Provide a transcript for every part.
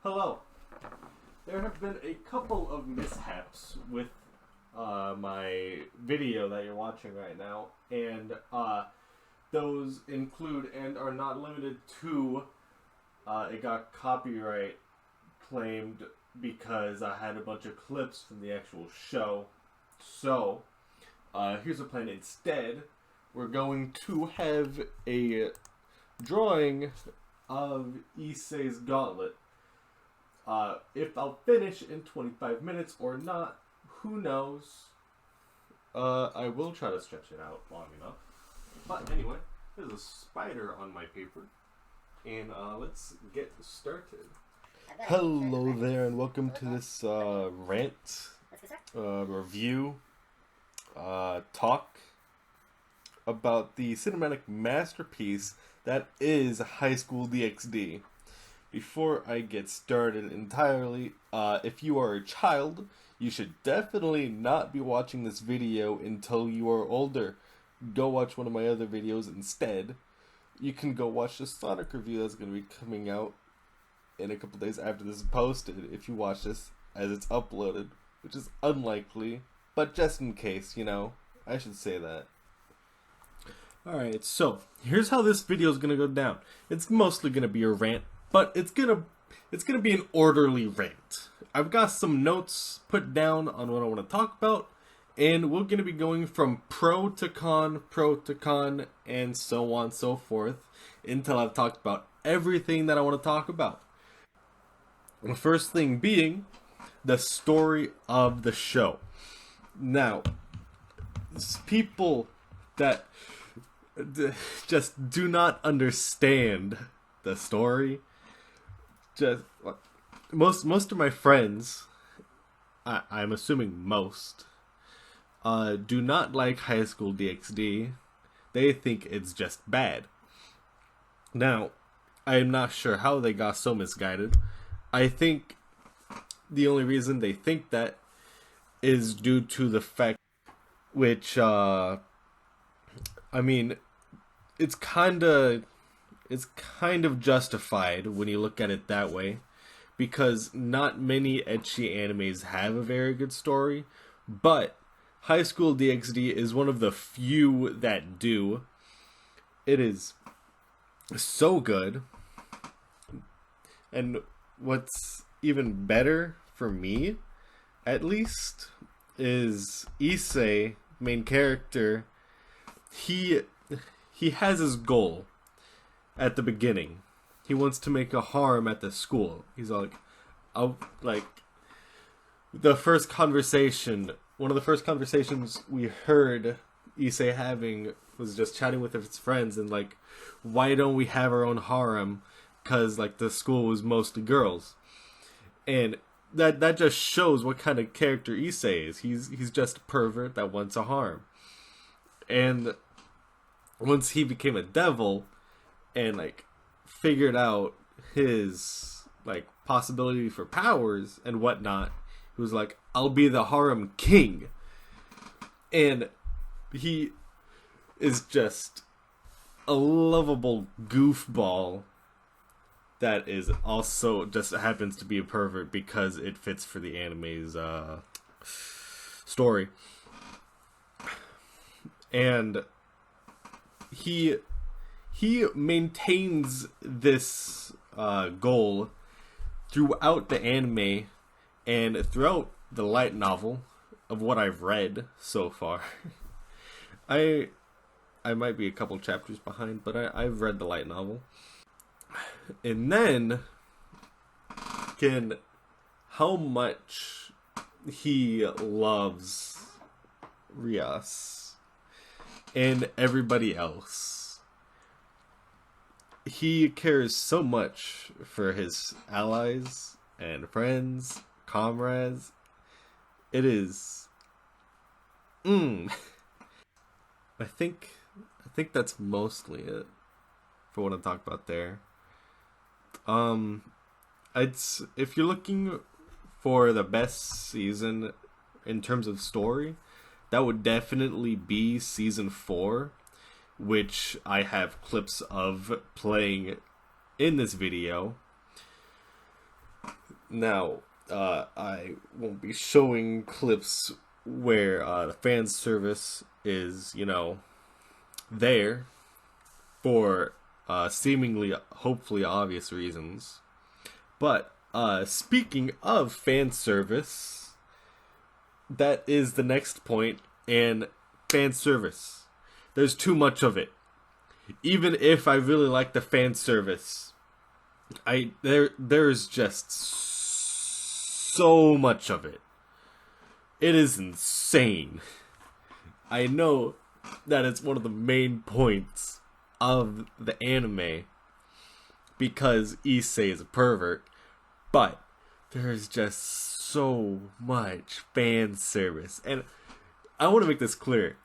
Hello. There have been a couple of mishaps with my video that you're watching right now, and those include and are not limited to it got copyright claimed because I had a bunch of clips from the actual show. So, here's the plan. Instead, we're going to have a drawing of Issei's gauntlet. If I'll finish in 25 minutes or not, who knows? I will try to stretch it out long enough. But anyway, there's a spider on my paper. And let's get started. Hello there, and welcome to this rant, review, talk about the cinematic masterpiece that is HSDXD. Before I get started entirely, if you are a child, you should definitely not be watching this video until you are older. Go watch one of my other videos instead. You can go watch the Sonic review that's going to be coming out in a couple days after this is posted, if you watch this as it's uploaded, which is unlikely, but just in case, you know, I should say that. Alright, so here's how this video is going to go down. It's mostly going to be a rant, but it's gonna be an orderly rant. I've got some notes put down on what I want to talk about, and we're going to be going from pro to con, and so on and so forth, until I've talked about everything that I want to talk about. The first thing being the story of the show. Now, people that just do not understand the story, just most of my friends, I'm assuming most, do not like HSDXD. They think it's just bad. Now, I am not sure how they got so misguided. I think the only reason they think that is due to the fact, which, I mean, it's kind of justified when you look at it that way, because not many ecchi animes have a very good story, but HSDXD is one of the few that do. It is so good, and what's even better for me, at least, is Issei, main character. He has his goal at the beginning. He wants to make a harm at the school. He's like, the first conversation, one of the first conversations we heard Issei having was just chatting with his friends and like, why don't we have our own harem? Because like the school was mostly girls, and that just shows what kind of character Issei is. He's just a pervert that wants a harem. And once he became a devil and like figured out his like possibility for powers and whatnot, he was like, I'll be the harem king. And he is just a lovable goofball that is also just happens to be a pervert because it fits for the anime's story. And he maintains this goal throughout the anime and throughout the light novel of what I've read so far. I might be a couple chapters behind, but I've read the light novel. And then, how much he loves Rias and everybody else. He cares so much for his allies and friends, comrades. It is... I think that's mostly it for what I talk about there. If you're looking for the best season in terms of story, that would definitely be season 4, which I have clips of playing in this video. Now, I won't be showing clips where the fan service is, there for seemingly, hopefully obvious reasons. But speaking of fan service, that is the next point. And fan service, there's too much of it. Even if I really like the fan service, there's just so much of it. It is insane. I know that it's one of the main points of the anime because Issei is a pervert, but there's just so much fan service. And I want to make this clear.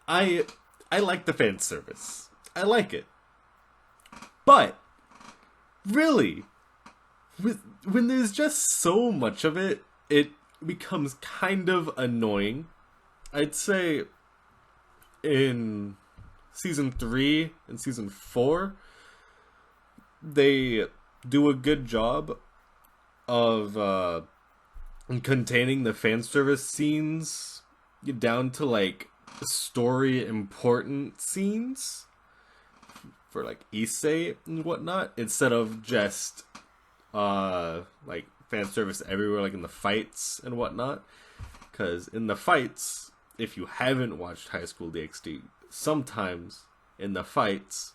I like the fan service. I like it. But really, when there's just so much of it, it becomes kind of annoying. I'd say in season 3 and season 4, they do a good job of containing the fan service scenes down to like story important scenes for like Issei and whatnot, instead of just like fan service everywhere, like in the fights and whatnot. Because in the fights, if you haven't watched High School DxD, sometimes in the fights,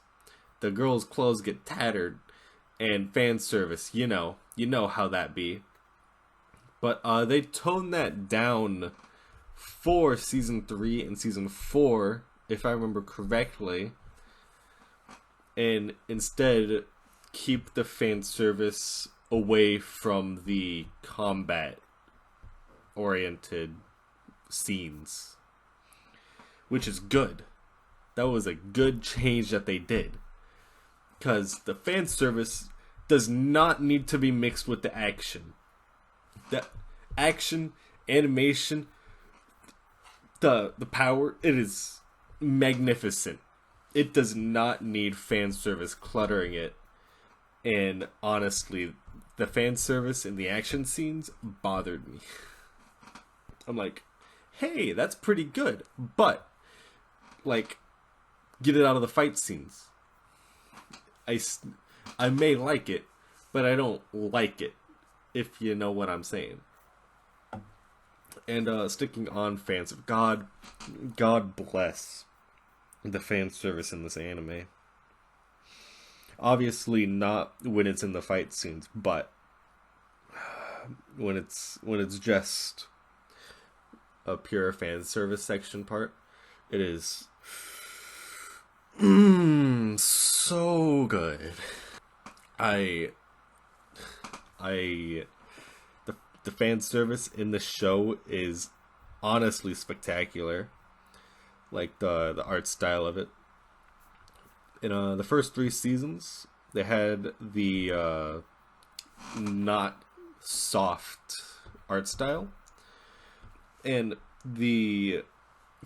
the girls' clothes get tattered, and fan service, you know how that be. But they toned that down for season 3 and season 4, if I remember correctly, and instead keep the fan service away from the combat oriented scenes, which is good. That was a good change that they did, because the fan service does not need to be mixed with the action. The action, animation, the power, it is magnificent. It does not need fan service cluttering it. And honestly, the fan service in the action scenes bothered me. I'm like, hey, that's pretty good, but like, get it out of the fight scenes. I may like it, but I don't like it, if you know what I'm saying. And sticking on fans of God bless the fan service in this anime. Obviously not when it's in the fight scenes, but when it's just a pure fan service section part, it is so good. The fan service in the show is honestly spectacular. Like the art style of it. In the first 3 seasons, they had the not soft art style, and the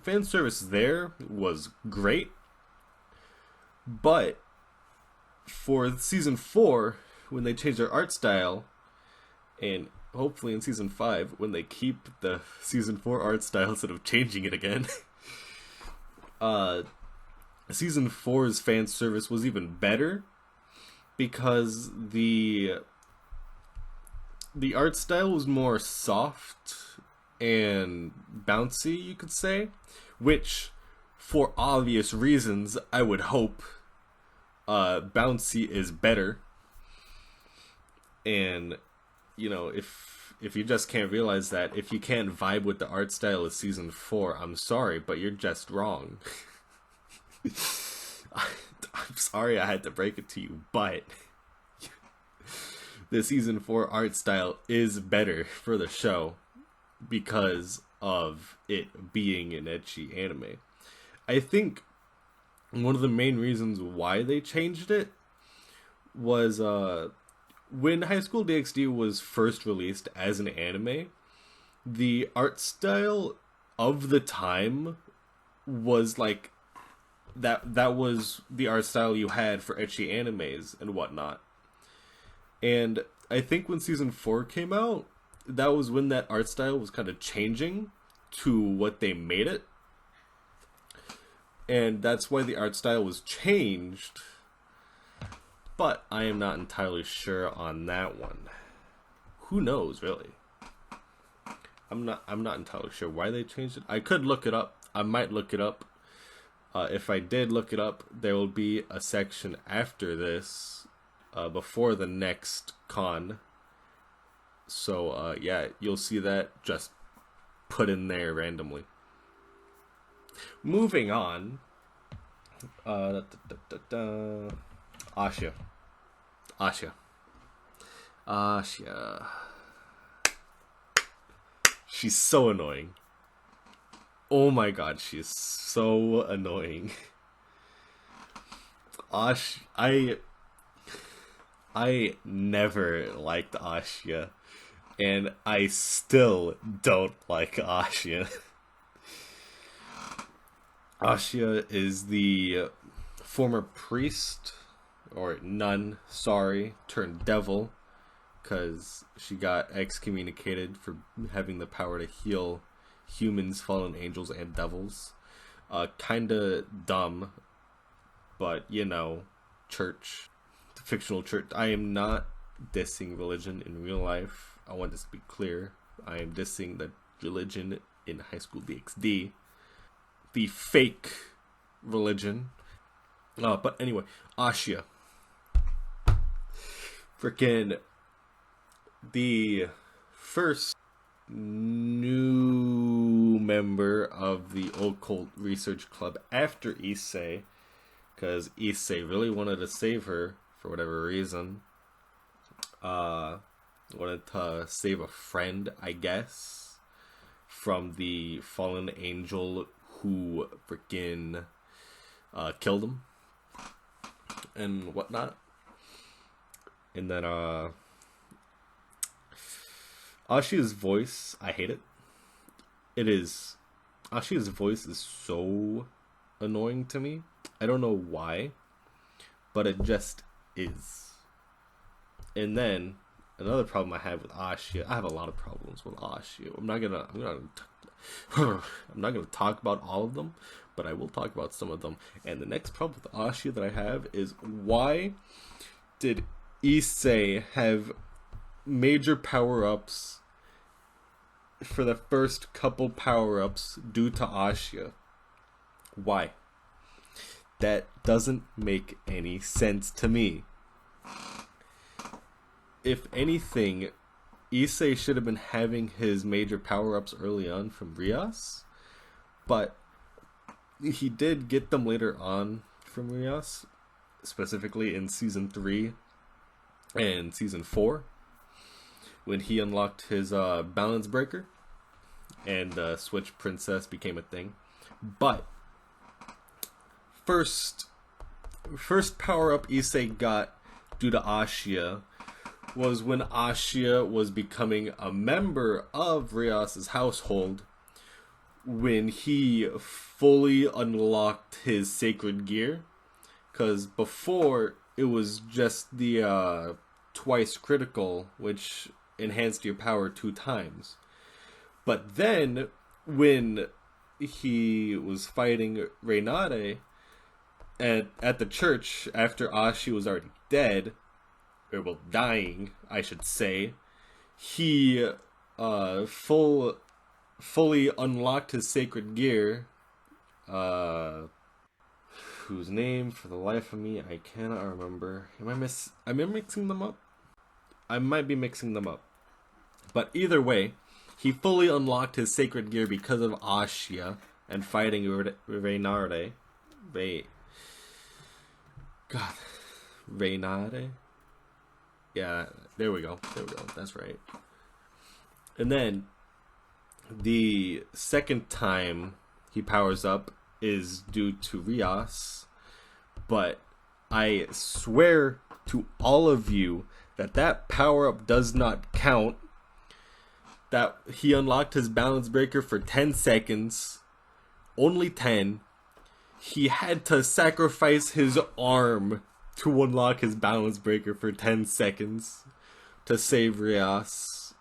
fan service there was great. But for season 4, when they changed their art style, and hopefully in season 5, when they keep the season 4 art style instead of changing it again, season 4's fan service was even better, because the art style was more soft and bouncy, you could say, which, for obvious reasons, I would hope bouncy is better. And if you just can't realize that, if you can't vibe with the art style of season 4, I'm sorry, but you're just wrong. I'm sorry I had to break it to you, but the season 4 art style is better for the show because of it being an ecchi anime. I think one of the main reasons why they changed it was when High School DxD was first released as an anime, the art style of the time was like that was the art style you had for ecchi animes and whatnot. And I think when season 4 came out, that was when that art style was kind of changing to what they made it. And that's why the art style was changed. But I am not entirely sure on that one. Who knows, really? I'm not entirely sure why they changed it. I could look it up. I might look it up. If I did look it up, there will be a section after this, before the next con. So, yeah, you'll see that just put in there randomly. Moving on. Asha. She's so annoying. Oh my god, she is so annoying. I never liked Asha, and I still don't like Asha. Asha is the former priest, or nun, turned devil, because she got excommunicated for having the power to heal humans, fallen angels, and devils. Kinda dumb, but, you know, church, the fictional church. I am not dissing religion in real life. I want this to be clear. I am dissing the religion in HSDXD. The fake religion. But anyway, Asha. Freaking the first new member of the Occult Research Club after Issei, because Issei really wanted to save her for whatever reason. Wanted to save a friend, I guess, from the fallen angel who freaking killed him and whatnot. And then Ashia's voice, I hate it. Ashia's voice is so annoying to me. I don't know why, but it just is. And then another problem I have with Asha, I have a lot of problems with Asha. I'm not gonna talk about all of them, but I will talk about some of them. And the next problem with Asha that I have is, why did Issei have major power-ups for the first couple power-ups due to Asha? Why? That doesn't make any sense to me. If anything, Issei should have been having his major power-ups early on from Rias, but he did get them later on from Rias, specifically in Season 3 and Season 4, when he unlocked his balance breaker and Switch Princess became a thing. But first power-up Issei got due to Asha was when Asha was becoming a member of Rias's household, when he fully unlocked his sacred gear. Because before, it was just the twice critical, which enhanced your power 2 times. But then, when he was fighting Reynade at the church after Asha was already dead, or well, dying, I should say, he fully unlocked his sacred gear, whose name, for the life of me, I cannot remember. Am I mixing them up? I might be mixing them up. But either way, he fully unlocked his sacred gear because of Asha and fighting Reynade. Reynade? Yeah, there we go. That's right. And then, the second time he powers up is due to Rias, but I swear to all of you that power-up does not count. That he unlocked his balance breaker for 10 seconds, only 10. He had to sacrifice his arm to unlock his balance breaker for 10 seconds. to save Rias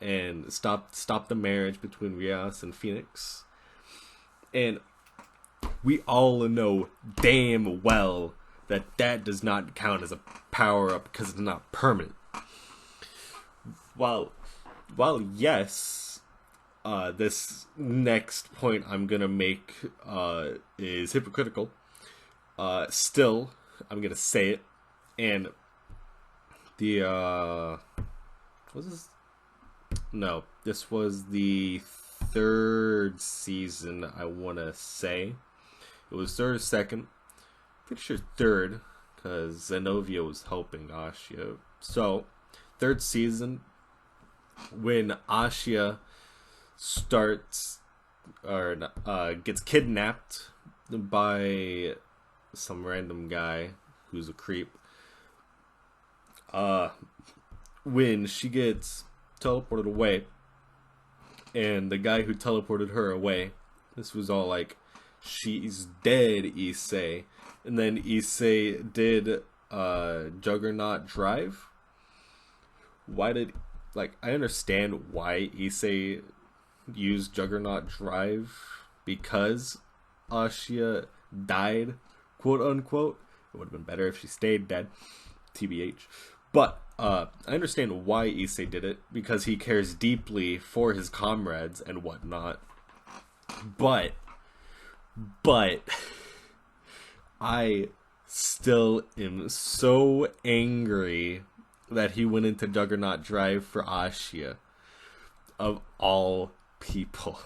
and stop the marriage between Rias and Phoenix. And we all know damn well that does not count as a power-up because it's not permanent. While yes, this next point I'm gonna make is hypocritical, still, I'm gonna say it, and this was the third season, I wanna say. It was third or second. Pretty sure third, because Zenovia was helping Asha. So, third season, when Asha gets kidnapped by some random guy who's a creep. When she gets teleported away, and the guy who teleported her away, this was all like, she's dead, Issei. And then Issei did Juggernaut Drive. I understand why Issei used Juggernaut Drive, because Asha died, quote unquote. It would have been better if she stayed dead, TBH. But I understand why Issei did it, because he cares deeply for his comrades and whatnot. But I still am so angry that he went into Juggernaut Drive for Asha, of all people.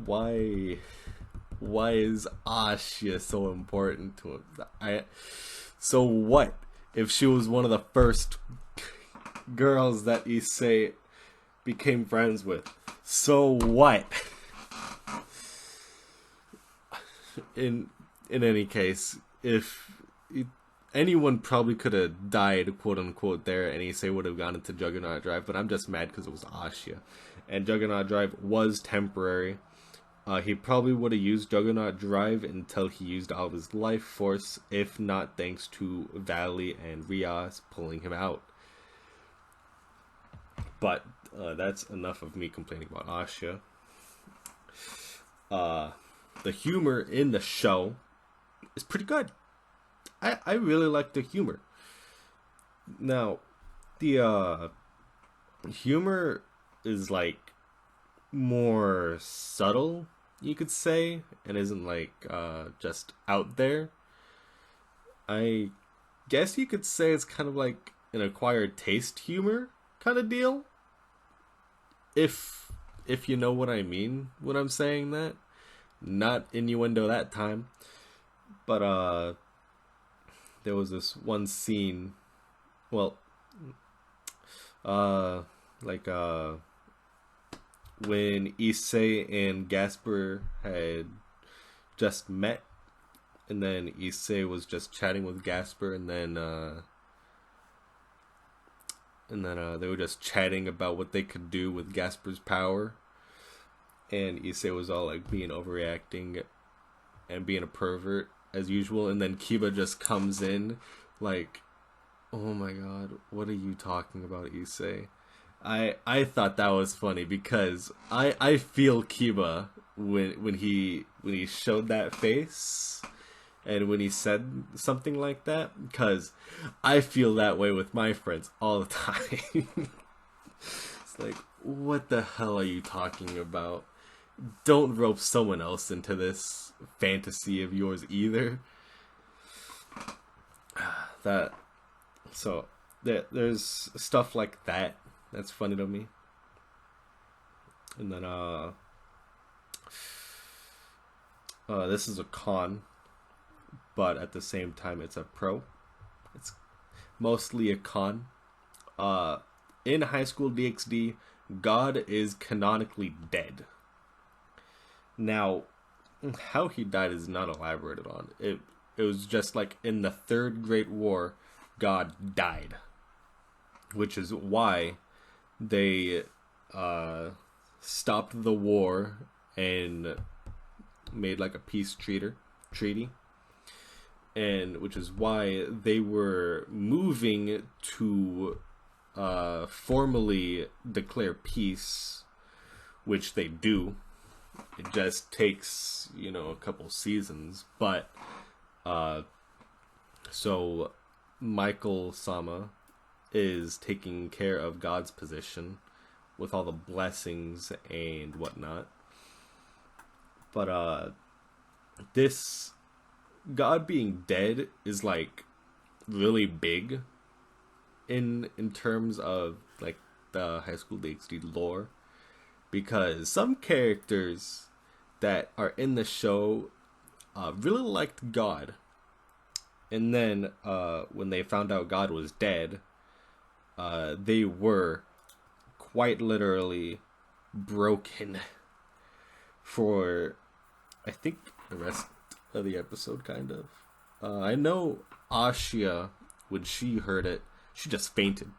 Why is Asha so important to him? So what if she was one of the first girls that Issei became friends with? So what? In any case, if anyone probably could have died, quote unquote, there, and Issei would have gone into Juggernaut Drive, but I'm just mad because it was Asha. And Juggernaut Drive was temporary. He probably would have used Juggernaut Drive until he used all of his life force, if not thanks to Valley and Rias pulling him out. But that's enough of me complaining about Asha. The humor in the show is pretty good. I really like the humor. Now, the humor is like more subtle, you could say, and isn't like just out there. I guess you could say it's kind of like an acquired taste humor kind of deal. If you know what I mean when I'm saying that. Not innuendo that time. But there was this one scene, when Issei and Gasper had just met, and then Issei was just chatting with Gasper, and then they were just chatting about what they could do with Gasper's power, and Issei was all like being overreacting and being a pervert as usual, and then Kiba just comes in like, oh my god, what are you talking about, Issei? I thought that was funny because I feel Kiba when he showed that face and when he said something like that, because I feel that way with my friends all the time. It's like, what the hell are you talking about? Don't rope someone else into this fantasy of yours either. There's stuff like that that's funny to me. And then this is a con, but at the same time it's a pro. It's mostly a con. In High School DxD, God is canonically dead. Now, how he died is not elaborated on. It was just like in the Third Great War, God died, which is why they stopped the war and made like a peace treaty. and which is why they were moving to formally declare peace, which they do. It just takes, a couple seasons, but so Michael Sama is taking care of God's position with all the blessings and whatnot. But this God being dead is like really big in terms of like the High School DxD lore, because some characters that are in the show really liked God, and then when they found out God was dead, they were quite literally broken for, I think, the rest of the episode, kind of. I know Asha, when she heard it, she just fainted.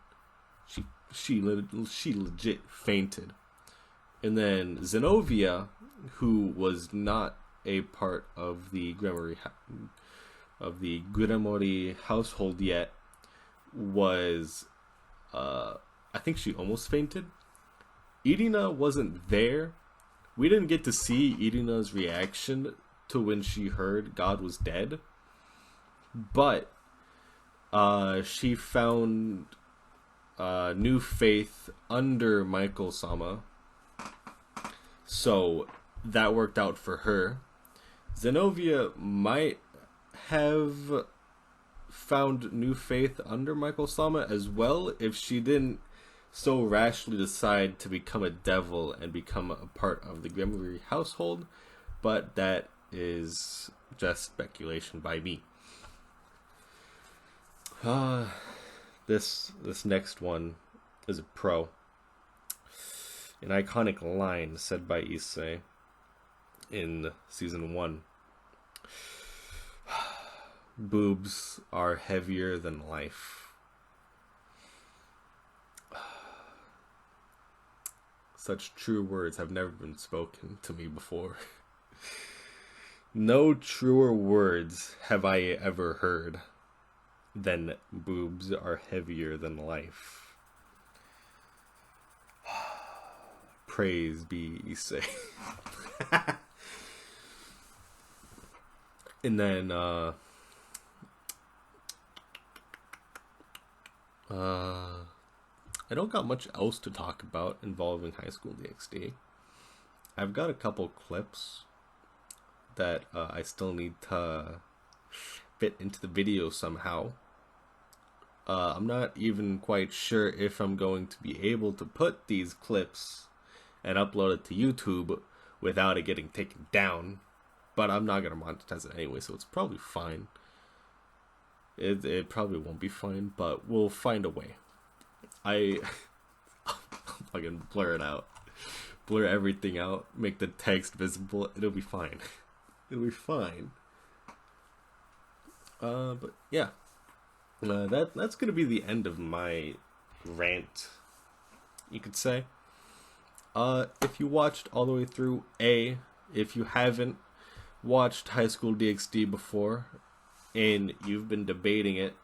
She legit fainted. And then Zenobia, who was not a part of the Grimory household yet, was I think she almost fainted. Irina wasn't there. We didn't get to see Irina's reaction to when she heard God was dead, but she found new faith under Michael Sama, so that worked out for her. Zenobia might have found new faith under Michael Sama as well if she didn't so rashly decide to become a devil and become a part of the Grimory household, but that is just speculation by me. This next one is a pro. An iconic line said by Issei in season 1. Boobs are heavier than life. Such true words have never been spoken to me before. No truer words have I ever heard than boobs are heavier than life. Praise be Issei. And then I don't got much else to talk about involving High School DxD. I've got a couple clips that I still need to fit into the video somehow. I'm not even quite sure if I'm going to be able to put these clips and upload it to YouTube without it getting taken down, but I'm not going to monetize it anyway, so it's probably fine. It probably won't be fine, but we'll find a way. I'll fucking blur it out. Blur everything out. Make the text visible. It'll be fine. It'll be fine. But yeah. That's gonna be the end of my rant, you could say. If you watched all the way through, if you haven't watched High School DxD before, and you've been debating it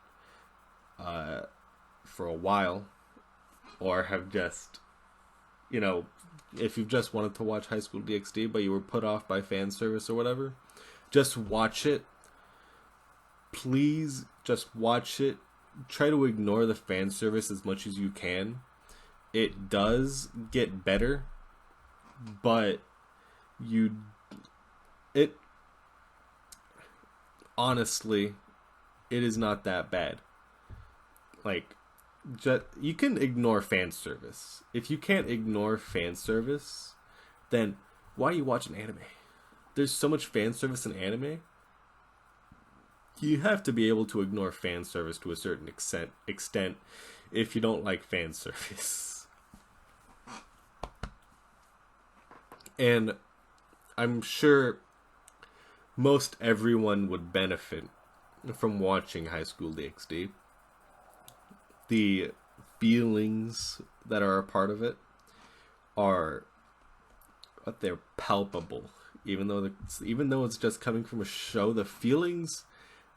for a while, or have just, if you've just wanted to watch High School DxD but you were put off by Fanservice or whatever, just watch it. Please just watch it. Try to ignore the Fanservice as much as you can. It does get better, but honestly, it is not that bad. Like, you can ignore fan service. If you can't ignore fan service, then why are you watching anime? There's so much fan service in anime. You have to be able to ignore fan service to a certain extent if you don't like fan service. And I'm sure most everyone would benefit from watching High School DxD. The feelings that are a part of it are, they're palpable. Even though it's just coming from a show, the feelings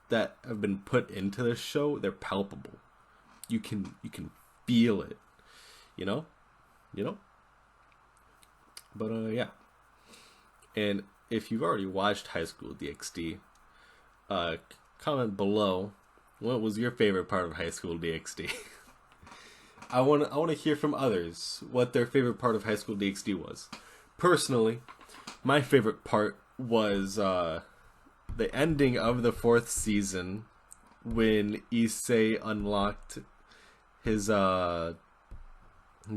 that have been put into this show, they're palpable. You can feel it, you know. But yeah. And if you've already watched High School DxD, comment below what was your favorite part of High School DxD. I want to hear from others what their favorite part of High School DxD was. Personally, my favorite part was the ending of the 4th season when Issei unlocked his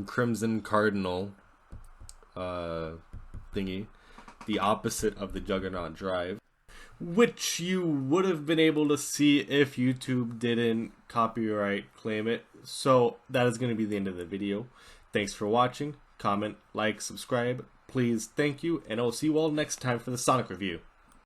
Crimson Cardinal thingy, the opposite of the Juggernaut Drive, which you would have been able to see if YouTube didn't copyright claim it. So that is going to be the end of the video. Thanks for watching. Comment, like, subscribe, please, thank you, and I'll see you all next time for the Sonic review.